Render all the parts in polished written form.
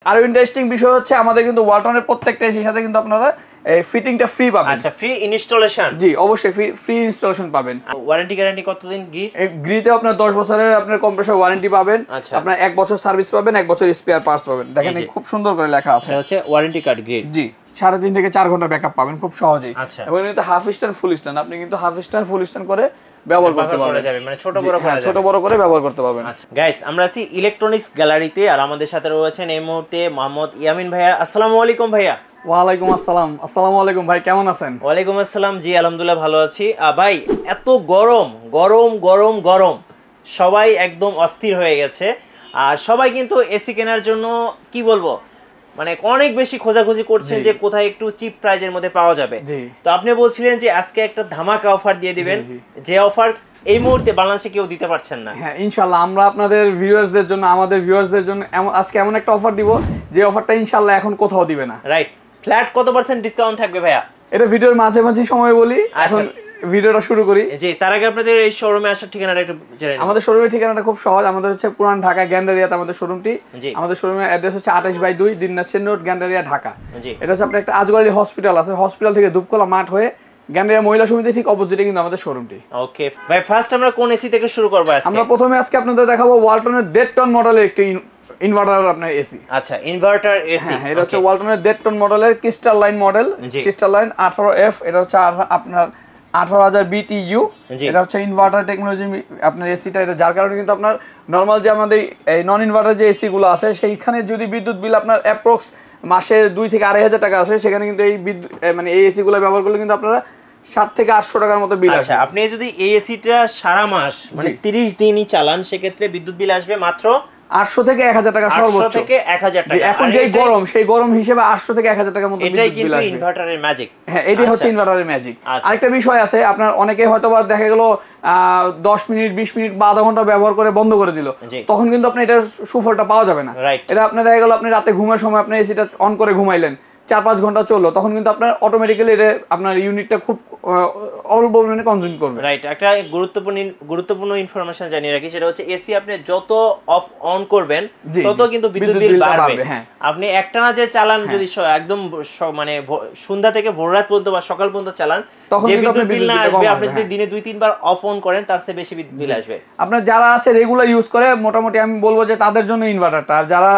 আরো ইন্টারেস্টিং বিষয় হচ্ছে আমাদের কিন্তু ওয়ালটনের প্রত্যেকটা এসির সাথে কিন্তু আপনারা এই ফিটিংটা ফ্রি পাবেন। আচ্ছা, ফ্রি ইনস্টলেশন? জি অবশ্যই ফ্রি ইনস্টলেশন পাবেন। ওয়ারেন্টি গ্যারান্টি কতদিন? গ্রিতে আপনার 10 বছরের আপনার কম্প্রেসর ওয়ারেন্টি পাবেন। আপনার 1 বছর সার্ভিস পাবেন, 1 বছর স্পেয়ার পার্টস পাবেন। দেখেন খুব সুন্দর করে লেখা আছে, এটা হচ্ছে ওয়ারেন্টি কার্ড গ্রিড। জি 3.5 থেকে 4 ঘন্টা ব্যাকআপ পাবেন খুব সহজেই। এবং এটা হাফ স্ট্যান্ড ফুল স্ট্যান্ড, আপনি কিন্তু হাফ স্ট্যান্ড ফুল স্ট্যান্ড করে ব্যবহার করতে পারবেন, মানে ছোট বড় করা যাবে, ছোট বড় করে ব্যবহার করতে পারবেন। আচ্ছা গাইস, আমরা আছি ইলেকট্রনিক্স গ্যালারিতে, আর আমাদের সাথে রয়েছেন এই মুহূর্তে মোহাম্মদ ইয়ামিন ভাইয়া। আসসালামু আলাইকুম ভাইয়া। ওয়ালাইকুম আসসালাম। আসসালামু আলাইকুম ভাই, কেমন আছেন? ওয়ালাইকুম আসসালাম, জি আলহামদুলিল্লাহ ভালো আছি। ভাই এত গরম গরম গরম গরম, সবাই একদম অস্থির হয়ে গেছে। আর সবাই কিন্তু এসি কেনার জন্য কি বলবো, মানে অনেক বেশি খোঁজাখুঁজি করছেন যে কোথায় একটু চিপ প্রাইজের মধ্যে পাওয়া যাবে। তো আপনি বলছিলেন যে আজকে একটা ধামাকা অফার দিয়ে দিবেন, যে অফার এই মুহূর্তে বাংলাদেশে কেউ দিতে পারছেন না। হ্যাঁ ইনশাআল্লাহ, আমরা আপনাদের ভিউয়ার্সদের জন্য, আমাদের ভিউয়ার্সদের জন্য আজকে এমন একটা অফার দিব যে অফারটা ইনশাআল্লাহ এখন কোথাও দিবে না। রাইট, ফ্ল্যাট কত % ডিসকাউন্ট থাকবে ভাইয়া? এটা ভিডিওর মাঝে মাঝে সময় বলি, এখন ভিডিওটা শুরু করি। জি তার আগে আপনাদের এই শোরুমে আসার ঠিকানাটা একটু জেনে নিন। আমাদের শোরুমের ঠিকানাটা খুব সহজ, আমাদের হচ্ছে পুরান ঢাকা গ্যান্ডারিয়াতে আমাদের শোরুমটি। আমাদের শোরুমের অ্যাড্রেস হচ্ছে 28/2 দিনাজপুর সেন রোড, গ্যান্ডারিয়া, ঢাকা। এটা হচ্ছে আপনার একটা আজগরি হসপিটাল আছে, হসপিটাল থেকে দুপকলা মাঠ হয়ে গ্যান্ডারিয়া মহিলা সমিতি ঠিক অপোজিটে কিন্তু আমাদের শোরুমটি। ওকে ভাই, ফার্স্ট আমরা কোন এসি থেকে শুরু করব আজকে? আমরা প্রথমে আজকে আপনাদের দেখাবো ওয়ালটনের 1.5 টন মডেলের একটি ইনভার্টার আপনার এসি। আচ্ছা ইনভার্টার এসি, হ্যাঁ এটা হচ্ছে ওয়ালটনের 1.5 টন মডেলের crystal line model, crystal line 18F। এটা হচ্ছে আপনার 18,000 BTU। এটা হচ্ছে ইনভার্টার টেকনোলজি আপনার এসিটা, এটা যার কারণে কিন্তু আপনার নরমাল যে আমাদের এই নন ইনভার্টার যে এসি গুলো আছে সেইখানে যদি বিদ্যুৎ বিল আপনার অ্যাপ্রক্স মাসে 2 থেকে 2,500 টাকা আসে, সেখানে কিন্তু এই মানে এই এসি গুলো ব্যবহার করলে কিন্তু আপনারা 700 থেকে 800 টাকার মতো বিল আসবে। আচ্ছা আপনি যদি এই এসিটা সারা মাস মানে 30 দিনই চালান, সেক্ষেত্রে বিদ্যুৎ বিল আসবে মাত্র 800 থেকে 1000 টাকা সর্বোচ্চ। 800 থেকে 1000 টাকা। এখন যেই গরম, সেই গরম হিসেবে 800 থেকে 1000 টাকার মতো বিদ্যুৎ বিল আসবে। এটাই কিন্তু ইনভার্টারের ম্যাজিক। হ্যাঁ এটাই হচ্ছে ইনভার্টারের ম্যাজিক। আরেকটা বিষয় আছে, আপনার অনেকে হয়তোবা দেখা গেল 10 মিনিট 20 মিনিট বা আধা ঘন্টা ব্যবহার করে বন্ধ করে দিল, তখন কিন্তু আপনি এটার সুফলটা পাওয়া যাবে না। এটা আপনি দেখা গেল আপনি রাতে ঘুমের সময় আপনি এসিটা অন করে ঘুমাইলেন, 4-5 ঘন্টা চললো, তখন কিন্তু আপনার অটোমেটিক্যালি এটা আপনার ইউনিটটা খুব অল্প পরিমাণে কনজিউম করবে। রাইট, একটা গুরুত্বপূর্ণ ইনফরমেশন জানিয়ে রাখি, সেটা হচ্ছে এসি আপনি যত অফ অন করবেন তত কিন্তু বিদ্যুৎ বিল বাড়বে। আপনি একটানা যে চালান, যদি একদম মানে সন্ধ্যা থেকে ভোর রাত পর্যন্ত বা সকাল পর্যন্ত চালান, তখন কিন্তু বিদ্যুৎ বিল না আসবে। আপনি যদি দিনে 2-3 বার অফ অন করেন, তার চেয়ে বেশি বিদ্যুৎ বিল আসবে। আপনার যারা আছে রেগুলার ইউজ করে, মোটামুটি আমি বলবো যে তাদের জন্য ইনভার্টারটা। আর যারা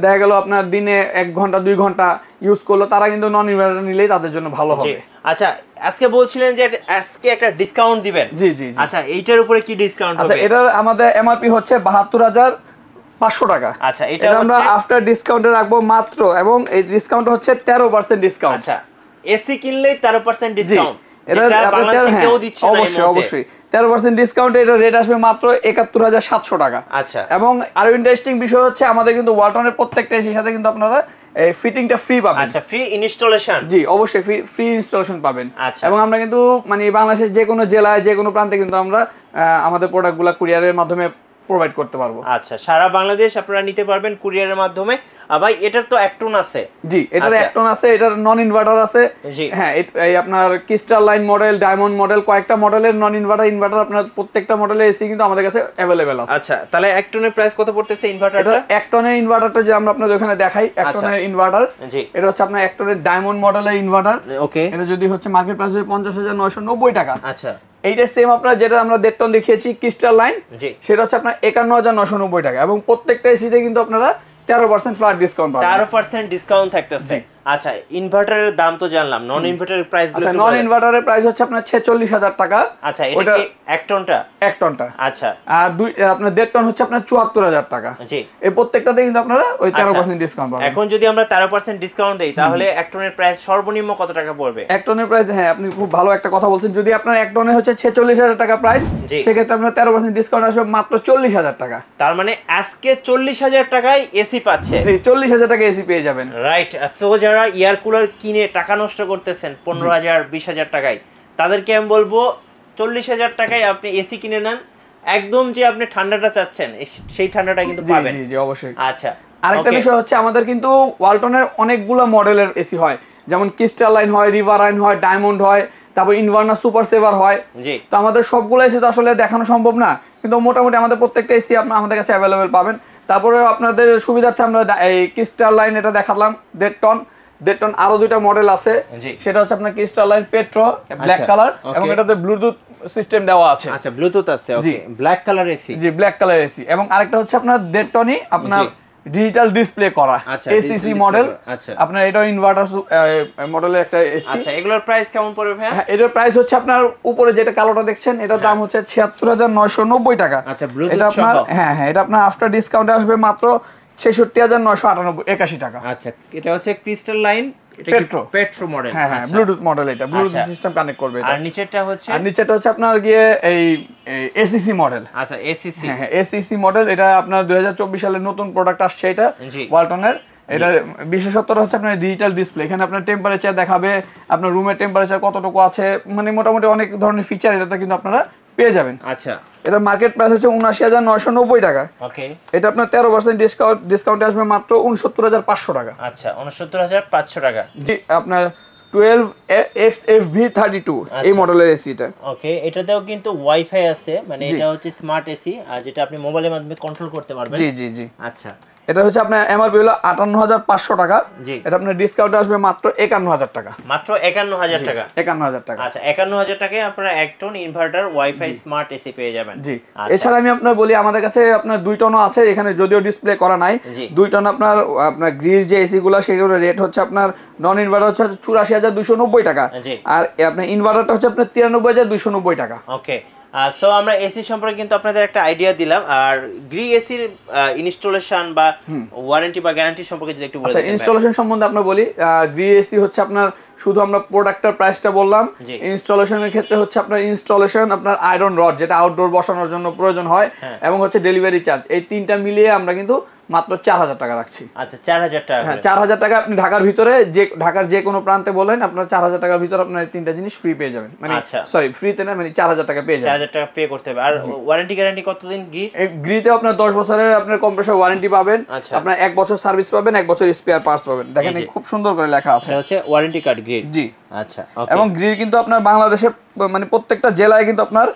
দেখা গেল আপনার দিনে 1 ঘন্টা 2 ঘন্টা ইউজ করলো, তারা কিন্তু নন ইনভার্টার নিলেই তাদের জন্য ভালো হবে। আচ্ছা আজকে বলছিলেন যে আজকে একটা ডিসকাউন্ট দিবেন। জি জি। আচ্ছা এইটার উপরে কি ডিসকাউন্ট হবে? আচ্ছা এটা আমাদের এমআরপি হচ্ছে 72,500 টাকা। আচ্ছা এটা আমরা আফটার ডিসকাউন্টে রাখবো মাত্র, এবং এই ডিসকাউন্ট হচ্ছে 13% ডিসকাউন্ট। আচ্ছা এসি কিনলেই 13% ডিসকাউন্ট। এটা বাংলাদেশে কেউ দিচ্ছে না। অবশ্যই 13% ডিসকাউন্টে এটা রেট আসবে মাত্র 71,700 টাকা। আচ্ছা এবং আরো ইন্টারেস্টিং বিষয় হচ্ছে আমাদের কিন্তু ওয়ালটনের প্রত্যেকটা এসির সাথে কিন্তু আপনারা এই ফিটিংটা ফ্রি পাবেন। আচ্ছা ফ্রি ইনস্টলেশন? জি অবশ্যই ফ্রি ইনস্টলেশন পাবেন। আচ্ছা এবং আমরা কিন্তু মানে বাংলাদেশের যে কোনো জেলায় যে কোনো প্রান্তে কিন্তু আমরা আমাদের প্রোডাক্টগুলো কুরিয়ারের মাধ্যমে প্রোভাইড করতে পারবো। আচ্ছা সারা বাংলাদেশ আপনারা নিতে পারবেন কুরিয়ারের মাধ্যমে। ভাই এটার তো 1 টন আছে? জি এটার 1 টন আছে, এটার নন ইনভার্টার আছে। হ্যাঁ এই আপনার crystal line model, diamond model, কয়েকটা মডেলের নন ইনভার্টার আপনার প্রত্যেকটা মডেলের এসি কিন্তু আমাদের কাছে अवेलेबल আছে। আচ্ছা তাহলে 1 টনের প্রাইস কত পড়তেছে ইনভার্টারটা? 1 টনের ইনভার্টারটা যে আমরা আপনাদের ওখানে দেখাই, 1 টনের ইনভার্টার। জি এটা হচ্ছে আপনার 1 টনের ডায়মন্ড মডেলের ইনভার্টার। ওকে এটা যদি হচ্ছে মার্কেট প্রাইস 50,990 টাকা। আচ্ছা এইটা সেম আপনার যেটা আমরা 1.5 টন দেখিয়েছি ক্রিস্টাল লাইন, সেটা হচ্ছে আপনার 51,990 টাকা। এবং প্রত্যেকটা এসিতে কিন্তু আপনারা 13% ফ্ল্যাট ডিসকাউন্ট পাবেন। 13% ডিসকাউন্ট থাকতেছে। আচ্ছা ইনভার্টারের দাম তো জানলাম, নন ইনভার্টারের প্রাইস গুলো? আচ্ছা নন ইনভার্টারের প্রাইস হচ্ছে আপনার 46,000 টাকা। আচ্ছা এটা কি 1 টনটা? 1 টনটা। আচ্ছা আর আপনার 1.5 টন হচ্ছে আপনার 74,000 টাকা। জি এই প্রত্যেকটাতে কিন্তু আপনারা ওই 13% ডিসকাউন্ট পাবেন। এখন যদি আমরা 13% ডিসকাউন্ট দেই, তাহলে 1 টনের প্রাইস সর্বনিম্ন কত টাকা পড়বে? 1 টনের প্রাইস, হ্যাঁ আপনি খুব ভালো একটা কথা বলছেন, যদি আপনার 1 টনে হচ্ছে 46,000 টাকা প্রাইস, সেক্ষেত্রে আপনার 13% ডিসকাউন্ট আসবে মাত্র 40,000 টাকা। তার মানে আজকে 40,000 টাকায় এসি পাচ্ছে। জি 40,000 টাকা এসি পেয়ে যাবেন। রাইট। সো যারা এয়ার কুলার কিনে টাকা নষ্ট করতেছেন 15,000 20,000 টাকায়, তাদেরকে আমি বলবো 40,000 টাকায় আপনি এসি কিনে নেন, একদম যে আপনি ঠান্ডাটা চাচ্ছেন সেই ঠান্ডাটা কিন্তু পাবেন। জি জি অবশ্যই। আচ্ছা আরেকটা বিষয় হচ্ছে আমাদের কিন্তু ওয়ালটনের অনেকগুলো মডেলের এসি হয়, যেমন ক্রিস্টাল লাইন হয়, রিভারাইন হয়, ডায়মন্ড হয়, তারপর ইনভার্না সুপার সেভার হয়। তো আমাদের সবগুলো এসি তো আসলে দেখানো সম্ভব না, কিন্তু মোটামুটি আমাদের প্রত্যেকটা এসি আপনি আমাদের কাছে अवेलेबल পাবেন। তারপরে আপনাদের সুবিধার্থে আমরা এই ক্রিস্টাল লাইন এটা দেখালাম 1.5 টন আরো দুইটা মডেল আছে, সেটা হচ্ছে আপনার crystal line petro black colour, এবং এটাতে ব্লুটুথ সিস্টেম দেওয়া আছে। আচ্ছা, ব্লুটুথ আছে, ওকে। ব্ল্যাক কালার এসি, জি ব্ল্যাক কালার এসি। এবং আরেকটা হচ্ছে আপনার 1.5 টনই আপনার ডিজিটাল ডিসপ্লে করা এসিসি মডেল। আপনার এটা ইনভার্টার মডেলের একটা এসি। আচ্ছা, এগুলোর প্রাইস কেমন পড়বে ভাই? হ্যাঁ, এটার প্রাইস হচ্ছে আপনার উপরে যেটা কালোটা দেখছেন এটার দাম হচ্ছে ৭৬,৯৯০ টাকা। আচ্ছা, ব্লুটুথ এটা আপনার হ্যাঁ এটা আপনার আফটার ডিসকাউন্টে আসবে মাত্র ৬৬,৯৮১ টাকা। আচ্ছা, এটা হচ্ছে ক্রিস্টাল লাইন পেট্রো মডেল। হ্যাঁ হ্যাঁ, ব্লুটুথ মডেল, এটা ব্লুটুথ সিস্টেম কানেক্ট করবে এটা। আর নিচেরটা হচ্ছে আপনার গিয়ে এই এসিসি মডেল। আচ্ছা, এসিসি, হ্যাঁ এসিসি মডেল। এটা আপনার 2024 সালে নতুন প্রোডাক্ট আসছে এটা ওয়ালটনের। এটা বিশেষত্বটা হচ্ছে আপনার ডিজিটাল ডিসপ্লে। এখানে আপনার টেম্পারেচার দেখাবে, আপনার রুমের টেম্পারেচার কতটুকু আছে, মানে মোটামুটি অনেক ধরনের ফিচার এটাতে কিন্তু আপনারা পেয়ে যাবেন। আচ্ছা, এটা মার্কেট প্রাইস হচ্ছে ৭৯,৯৯০ টাকা। ওকে। এটা আপনার 13% ডিসকাউন্টে আসবে মাত্র ৬৯,৫০০ টাকা। আচ্ছা, ৬৯,৫০০ টাকা। জি, আপনার 12XFV32 এই মডেলের এসি এটা। ওকে, এটাতেও কিন্তু ওয়াইফাই আছে, মানে এটা হচ্ছে স্মার্ট এসি, আর যেটা আপনি মোবাইলের মাধ্যমে কন্ট্রোল করতে পারবেন। জি জি জি। আচ্ছা, এটা হচ্ছে আপনার এমআরপি হলো ৫৮,৫০০ টাকা। এটা আপনার ডিসকাউন্টে আসবে মাত্র ৫১,০০০ টাকা। মাত্র ৫১,০০০ টাকা। ৫১,০০০ টাকা। আচ্ছা, ৫১,০০০ টাকায় আপনারা 1 ton inverter wifi smart AC পেয়ে যাবেন। জি। এছাড়া আমি আপনার বলি, আমাদের কাছে আপনার 2 টনও আছে, এখানে যদিও ডিসপ্লে করা নাই। 2 টন আপনার গ্রির যে এসি গুলো সেগুলো রেট হচ্ছে আপনার নন ইনভার্টার হচ্ছে ৮৪,২৯০ টাকা, আর আপনার ইনভার্টারটা হচ্ছে আপনার ৯৩,২৯০ টাকা। ওকে, সো আমরা এসি সম্পর্কে কিন্তু আপনাদের একটা আইডিয়া দিলাম, আর গ্রি এসির ইনস্টলেশন বা ওয়ারেন্টি বা গ্যারান্টি সম্পর্কে যদি একটু বলেন। আচ্ছা, ইনস্টলেশন সম্বন্ধে আমরা বলি, গ্রি এসি হচ্ছে আপনার শুধু আমরা প্রোডাক্টের প্রাইসটা বললাম। ইনস্টলেশনের ক্ষেত্রে হচ্ছে আপনার ইনস্টলেশন, আপনার আয়রন রড যেটা আউটডোর বসানোর জন্য প্রয়োজন হয়, এবং হচ্ছে ডেলিভারি চার্জ, এই তিনটা মিলিয়ে আমরা কিন্তু মাত্র ৪,০০০ টাকা রাখছি। আচ্ছা, ৪,০০০ টাকা। হ্যাঁ, ৪,০০০ টাকা আপনি ঢাকার ভিতরে ঢাকার যে কোনো প্রান্তে বলেন, আপনার ৪,০০০ টাকার ভিতরে আপনার এই তিনটা জিনিস ফ্রি পেয়ে যাবেন। মানে সরি, ফ্রিতে না, মানে ৪,০০০ টাকা পেয়ে যাবেন। ৪,০০০ টাকা পে করতে হবে। আর ওয়ারেন্টি গ্যারান্টি কতদিন? গ্রিতে আপনার ১০ বছরের আপনার কম্প্রেসর ওয়ারেন্টি পাবেন, আপনার ১ বছর সার্ভিস পাবেন, ১ বছর স্পেয়ার পার্টস পাবেন। দেখেন খুব সুন্দর করে লেখা আছে, এটা হচ্ছে ওয়ারেন্টি কার্ড গ্রি। জি। আচ্ছা, এবং গ্রি কিন্তু আপনার বাংলাদেশে মানে প্রত্যেকটা জেলায় কিন্তু আপনার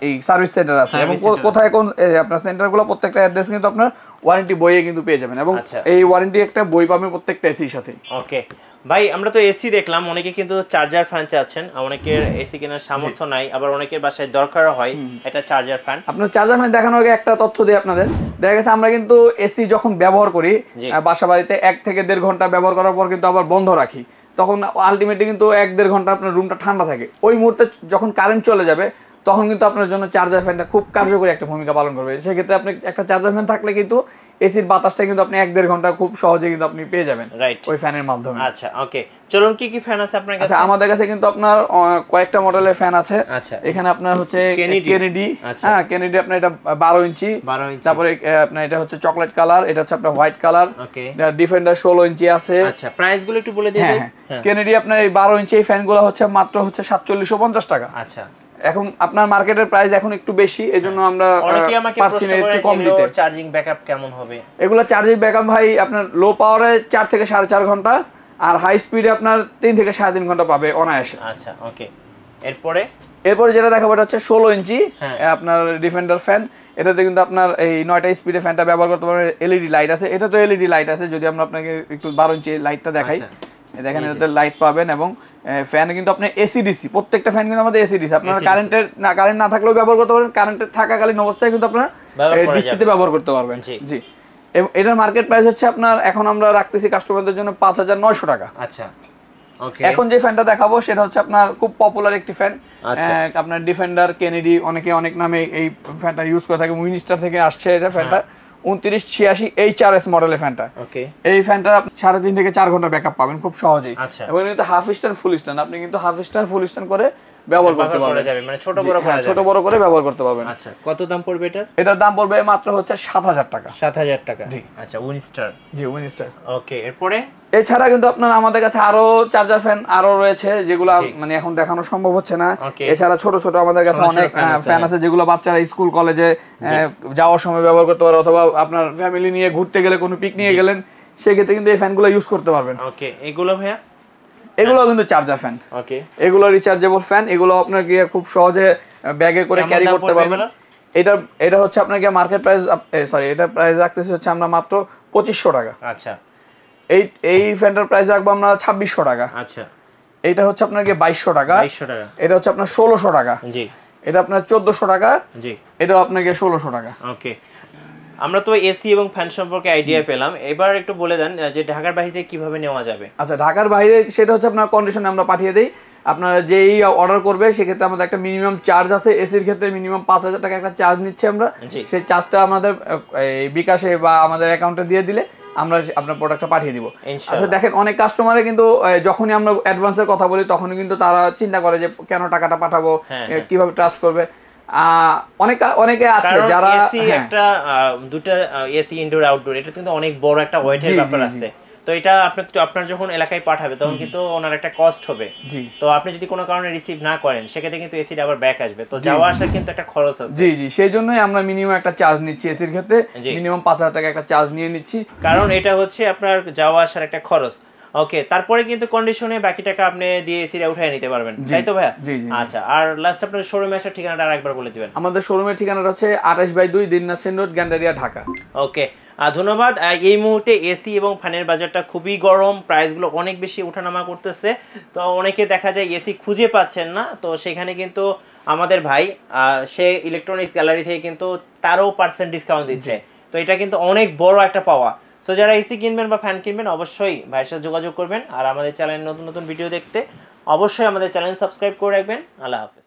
এই সার্ভিস সেন্টার আছে, এবং কোথায় কোন আপনার সেন্টারগুলো প্রত্যেকটা অ্যাড্রেস কিন্তু আপনার ওয়ারেন্টি বইয়ে কিন্তু পেয়ে যাবেন, এবং এই ওয়ারেন্টি একটা বই পাবেন প্রত্যেকটা এসির সাথে। ওকে ভাই, আমরা তো এসি দেখলাম, অনেকে কিন্তু চার্জার ফ্যান চাচ্ছেন, অনেকের এসি কেনার সামর্থ্য নাই, আবার অনেকের বাসায় দরকার হয় একটা চার্জার ফ্যান। আপনার চার্জার ফ্যান দেখানোর আগে একটা তথ্য দিই আপনাদের। দেখা গেছে আমরা কিন্তু এসি যখন ব্যবহার করি বাসা বাড়িতে 1 থেকে 1.5 ঘন্টা ব্যবহার করার পর কিন্তু আবার বন্ধ রাখি, তখন আলটিমেটলি কিন্তু 1-1.5 ঘন্টা আপনার রুমটা ঠান্ডা থাকে। ওই মুহূর্তে যখন কারেন্ট চলে যাবে তখন কিন্তু আপনার জন্য চার্জার ফ্যানটা খুব কার্যকরী একটা ভূমিকা পালন করবে। সেক্ষেত্রে আপনি একটা চার্জার ফ্যান থাকলে কিন্তু এসির বাতাসটা কিন্তু আপনি 1-1.5 ঘন্টা খুব সহজে কিন্তু আপনি পেয়ে যাবেন ওই ফ্যানের মাধ্যমে। আচ্ছা, ওকে, চলুন কি কি ফ্যান আছে আপনার কাছে? আচ্ছা, আমাদের কাছে কিন্তু আপনার কয়েকটা মডেলের ফ্যান আছে। আচ্ছা, এখানে আপনার হচ্ছে কেনেডি। হ্যাঁ, কেনেডি আপনার এটা 12 ইঞ্চি। তারপরে আপনার এটা হচ্ছে চকলেট কালার, এটা হচ্ছে আপনার হোয়াইট কালার। ওকে, ডিফেন্ডার 16 ইঞ্চি আছে। আচ্ছা, প্রাইস গুলো একটু বলে দিন। কেনেডি আপনার এই 12 ইঞ্চি এই ফ্যানগুলো হচ্ছে মাত্র হচ্ছে 4750 টাকা। আচ্ছা, এখন আপনার মার্কেটের প্রাইস এখন একটু বেশি, এজন্য আমরা অনেকে আমাকে প্রশ্ন করে কম দিতে। চার্জিং ব্যাকআপ কেমন হবে? এগুলা চার্জিং ব্যাকআপ ভাই আপনার লো পাওয়ারে 4 থেকে 4.5 ঘন্টা, আর হাই স্পিডে আপনার 3 থেকে 3.5 ঘন্টা পাবে অনায়াসে। আচ্ছা, ওকে। এরপরে যেটা দেখাবো এটা হচ্ছে 16 ইঞ্চি আপনার ডিফেন্ডার ফ্যান। এটাতে কিন্তু আপনার এই 9টা স্পিডে ফ্যানটা ব্যবহার করতে পারবেন। এলইডি লাইট আছে, এটা তো এলইডি লাইট আছে। যদি আমরা আপনাকে একটু 12 ইঞ্চি লাইটটা দেখাই, দেখেন এটাতে লাইট পাবেন, এবং ফ্যানে কিন্তু আপনি এসিডিসি, প্রত্যেকটা ফ্যান কিন্তু আমাদের এসিডিসি। আপনারা কারেন্ট না থাকলেও ব্যবহার করতে পারবেন, কারেন্টে থাকাকালীন অবস্থায় কিন্তু আপনারা ডিসিতে ব্যবহার করতে পারবেন। জি, এটার মার্কেট প্রাইস হচ্ছে আপনার এখন আমরা রাখতেছি কাস্টমারদের জন্য 5,900 টাকা। আচ্ছা, ওকে। এখন যে ফ্যানটা দেখাবো সেটা হচ্ছে আপনার খুব পপুলার একটি ফ্যান, আপনার ডিফেন্ডার কেনেডি, অনেকে অনেক নামে এই ফ্যানটা ইউজ করে থাকে। উইনস্টার থেকে আসছে এটা ফ্যানটা, 2986 HRS মডেলের ফ্যানটা। ওকে, এই ফ্যানটা আপনি 3.5 থেকে 4 ঘন্টা ব্যাকআপ পাবেন খুব সহজেই। এবং এটা হাফ স্ট্যান্ড ফুল স্ট্যান্ড, আপনি কিন্তু হাফ স্ট্যান্ড ফুল স্ট্যান্ড করে ব্যবহার করতে পারবেন, মানে ছোট বড় করে ব্যবহার করতে পারবেন। আচ্ছা, কত দাম পড়বে এটার? এটার দাম পড়বে মাত্র হচ্ছে 7,000 টাকা। 7,000 টাকা। জি। আচ্ছা, উইনস্টার। জি, উইনস্টার। ওকে, এরপরে এছাড়া কিন্তু আপনার আমাদের কাছে আরো চার্জার ফ্যান আরো রয়েছে, যেগুলো মানে এখন দেখানো সম্ভব হচ্ছে না। এছাড়া ছোট ছোট আমাদের কাছে অনেক ফ্যান আছে, যেগুলো বাচ্চারা স্কুল কলেজে যাওয়ার সময় ব্যবহার করতে পারে, অথবা আপনার ফ্যামিলি নিয়ে ঘুরতে গেলে, কোনো পিকনিকে গেলেন, সেক্ষেত্রে কিন্তু এই ফ্যানগুলো ইউজ করতে পারবেন। ওকে, এগুলো ভাইয়া? এগুলো কিন্তু চার্জার ফ্যান। ওকে, এগুলো রিচার্জেবল ফ্যান। এগুলো আপনার গিয়ে খুব সহজে ব্যাগে করে ক্যারি করতে পারবেন। এটা হচ্ছে আপনাকে মার্কেট প্রাইস সরি এটা প্রাইস রাখতেছি হচ্ছে আমরা মাত্র 2500 টাকা। আচ্ছা, এই ফ্যানটার প্রাইস রাখবো আমরা 2600 টাকা। আচ্ছা, এটা হচ্ছে আপনাকে 2200 টাকা। 2200 টাকা। এটা হচ্ছে আপনার 1600 টাকা। জি। এটা আপনার 1400 টাকা। জি। এটাও আপনাকে 1600 টাকা। ওকে, আমরা তো এসি এবং ফ্যান সম্পর্কে আইডিয়া পেলাম, এবার একটু বলে দেন যে ঢাকার বাইরে কিভাবে নেওয়া যাবে। আচ্ছা, ঢাকার বাইরে সেটা হচ্ছে আপনার কন্ডিশনে আমরা পাঠিয়ে দেই। আপনারা যেই অর্ডার করবে সেক্ষেত্রে আমাদের একটা মিনিমাম চার্জ আছে। এসির ক্ষেত্রে মিনিমাম 5000 টাকা একটা চার্জ নিচ্ছে আমরা। সেই চার্জটা আমাদের বিকাশে বা আমাদের অ্যাকাউন্টে দিয়ে দিলে আমরা আপনার প্রোডাক্টটা পাঠিয়ে দিব। আচ্ছা, দেখেন অনেক কাস্টমারে কিন্তু যখনই আমরা অ্যাডভান্সের কথা বলি তখনই কিন্তু তারা চিন্তা করে যে কেন টাকাটা পাঠাবো, কিভাবে ট্রাস্ট করবে। অনেকে আছে যারা এসি একটা দুটো এসি ইনডোর আউটডোর, এটা কিন্তু অনেক বড় একটা ওয়েটের ব্যাপার আছে। তো এটা আপনার যখন এলাকায় পাঠাবে তখন কিন্তু ওনার একটা কস্ট হবে। তো আপনি যদি কোনো কারণে রিসিভ না করেন সেক্ষেত্রে কিন্তু এসিটা আবার ব্যাক আসবে, তো যাওয়া আসা কিন্তু একটা খরচ আছে। জি জি, সেই জন্যই আমরা মিনিমাম একটা চার্জ নিচ্ছি এসির ক্ষেত্রে, মিনিমাম 5000 টাকা একটা চার্জ নিয়ে নিচ্ছি, কারণ এটা হচ্ছে আপনার যাওয়া আসার একটা খরচ। ওকে, তারপরে কিন্তু কন্ডিশনে বাকি টাকা আপনি দিয়ে এসিটা উঠায় নিতে পারবেন, তাই তো ভাইয়া? জি জি। আচ্ছা, আর লাস্ট আপনার শোরুমে আসার ঠিকানাটা আরেকবার বলে দিবেন। আমাদের শোরুমের ঠিকানাটা হচ্ছে 28/2 দিননাথ সেন রোড, গ্যান্ডারিয়া, ঢাকা। ওকে, ধন্যবাদ। এই মুহূর্তে এসি এবং ফ্যানের বাজারটা খুবই গরম, প্রাইসগুলো অনেক বেশি ওঠানামা করতেছে। তো অনেকে দেখা যায় এসি খুঁজে পাচ্ছেন না, তো সেখানে কিন্তু আমাদের ভাই সে ইলেকট্রনিক্স গ্যালারি থেকে কিন্তু তারও % ডিসকাউন্ট দিচ্ছে। তো এটা কিন্তু অনেক বড় একটা পাওয়া। সো যারা এসি কিনবেন বা ফ্যান কিনবেন অবশ্যই ভাইয়ের সাথে যোগাযোগ করবেন। আর আমাদের চ্যানেলে নতুন নতুন ভিডিও দেখতে অবশ্যই আমাদের চ্যানেল সাবস্ক্রাইব করে রাখবেন। আল্লাহ হাফেজ।